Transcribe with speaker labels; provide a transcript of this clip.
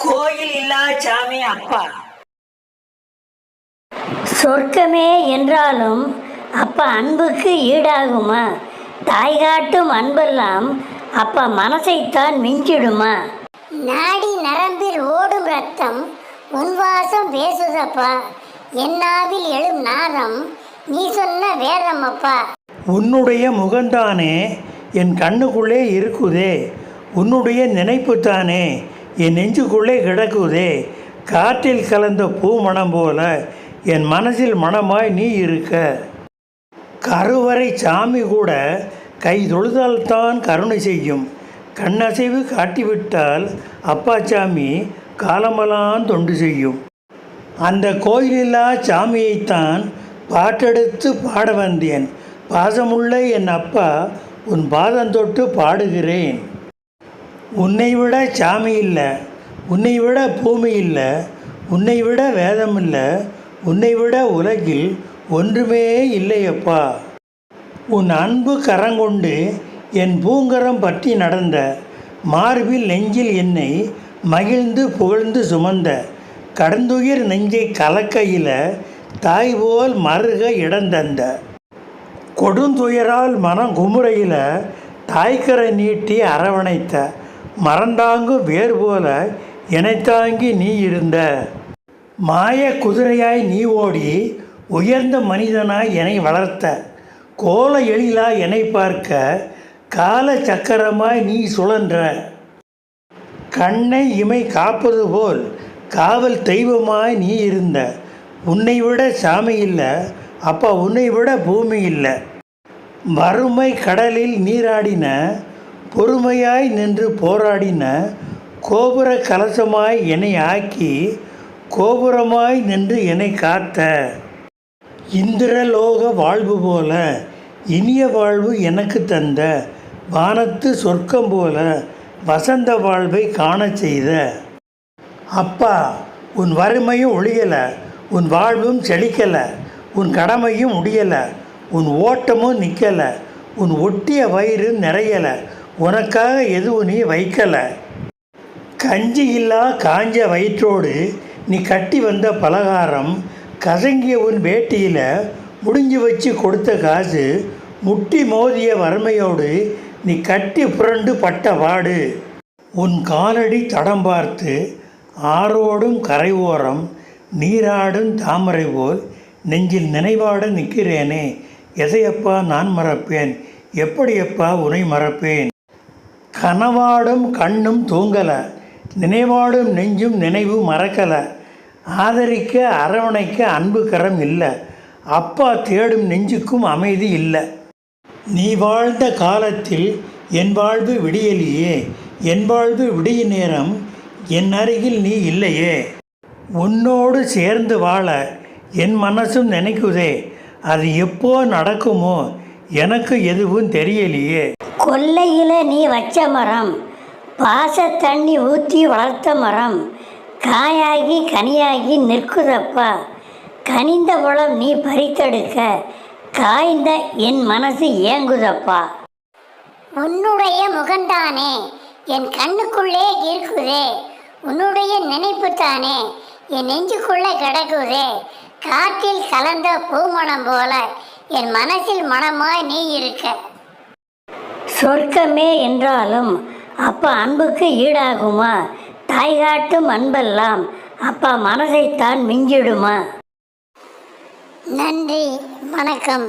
Speaker 1: கோயில் இல்லா சாமி அப்பா.
Speaker 2: சொர்க்கமே என்றாலும் அப்பா அன்புக்கு ஈடாகுமா? தாய் காட்டும் அன்பெல்லாம் அப்பா மனசைத்தான் மிஞ்சிடுமா?
Speaker 3: நாடி நரம்பில் ஓடும் ரத்தம் உன் வாசம் பேசுதப்பா. என்னாவில் எழும் நாதம் நீ சொன்ன வேதம் அப்பா.
Speaker 4: உன்னுடைய முகந்தானே என் கண்ணுக்குள்ளே இருக்குதே, உன்னுடைய நினைப்புத்தானே என் நெஞ்சுக்குள்ளே கிடக்குதே. காற்றில் கலந்த பூ மணம் போல என் மனசில் மனமாய் நீ இருக்க. கருவறை சாமி கூட கை தொழுதால்தான் கருணை செய்யும். கண்ணசைவு காட்டிவிட்டால் அப்பா சாமி காலமெல்லாம் தொண்டு செய்யும். அந்த கோயிலில்லா சாமியைத்தான் பாட்டெடுத்து பாட வந்தேன். பாசமுள்ள என் அப்பா உன் பாதம் தொட்டு பாடுகிறேன். உன்னை விட சாமி இல்லை, உன்னை விட பூமி இல்லை, உன்னை விட வேதம் இல்லை, உன்னை விட உலகில் ஒன்றுமே இல்லையப்பா. உன் அன்பு கரங்கொண்டு என் பூங்கரம் பற்றி நடந்த, மார்பில் நெஞ்சில் என்னை மகிழ்ந்து புகழ்ந்து சுமந்த, கடந்துயிர் நெஞ்சை கலக்கையில் தாய் போல் மருக இடந்தந்த, கொடுந்துயரால் மனம் குமுறையில் தாய்க்கரை நீட்டி அரவணைத்த, மறந்தாங்கு வேறு போல இணைத்தாங்கி நீ இருந்த. மாய குதிரையாய் நீ ஓடி உயர்ந்த மனிதனாய் என்னை வளர்த்த, கோல எழிலா என்னை பார்க்க கால சக்கரமாய் நீ சுழன்ற. கண்ணை இமை காப்பது போல் காவல் தெய்வமாய் நீ இருந்த. உன்னை விட சாமி இல்லை அப்பா, உன்னை விட பூமி இல்லை. வறுமை கடலில் நீராடின, பொறுமையாய் நின்று போராடின, கோபுர கலசமாய் என்னை ஆக்கி கோபுரமாய் நின்று என்னை காத்த. இந்திரலோக வாழ்வு போல இனிய வாழ்வு எனக்கு தந்த, வானத்து சொர்க்கம் போல வசந்த வாழ்வை காண செய்த. அப்பா, உன் வறுமையும் ஒழியலை, உன் வாழ்வும் செழிக்கலை, உன் கடமையும் முடியலை, உன் ஓட்டமும் நிற்கலை, உன் ஒட்டிய வயிறு நிறையலை, உனக்காக எதுவும் நீ வைக்கலை. கஞ்சி இல்லா காஞ்ச வயிற்றோடு நீ கட்டி வந்த பலகாரம், கசங்கிய உன் வேட்டியில் முடிஞ்சு வச்சு கொடுத்த காசு, முட்டி மோதிய வறுமையோடு நீ கட்டி புரண்டு பட்ட வாடு. உன் காலடி தடம் பார்த்து ஆரோடும் கரை ஓரம் நீராடும் தாமரை போல் நெஞ்சில் நினைவாட நிற்கிறேனே. எதையப்பா நான் மறப்பேன், எப்படியப்பா உன்னை மறப்பேன்? கனவாடும் கண்ணும் தூங்கலை, நினைவாடும் நெஞ்சும் நினைவு மறக்கலை. ஆதரிக்க அரவணைக்க அன்பு கரம் இல்லை, அப்பா தேடும் நெஞ்சுக்கும் அமைதி இல்லை. நீ வாழ்ந்த காலத்தில் என் வாழ்வு விடியலையே, என் வாழ்வு விடிய நேரம் என் அருகில் நீ இல்லையே. உன்னோடு சேர்ந்து வாழ என் மனசும் நினைக்குதே, அது எப்போ நடக்குமோ எனக்கு எதுவும் தெரியலையே.
Speaker 2: கொல்லையில் நீ வச்ச மரம், பாச தண்ணி ஊற்றி வளர்த்த மரம், காயாகி கனியாகி நிற்குதப்பா. கனிந்த பழம் நீ பறித்தெடுக்க காய்ந்த என் மனசு ஏங்குதப்பா.
Speaker 3: உன்னுடைய முகந்தானே என் கண்ணுக்குள்ளே இருக்குதே, உன்னுடைய நினைப்பு தானே என் நெஞ்சுக்குள்ளே கிடக்குதே. காற்றில் கலந்த பூமணம் போல என் மனசில் மனமாய் நீ இருக்க.
Speaker 2: சொர்க்கமே என்றாலும் அப்பா அன்புக்கு ஈடாகுமா? தாய் காட்டும் அன்பெல்லாம் அப்பா மனசைத்தான் மிஞ்சிடுமா?
Speaker 3: நன்றி, வணக்கம்.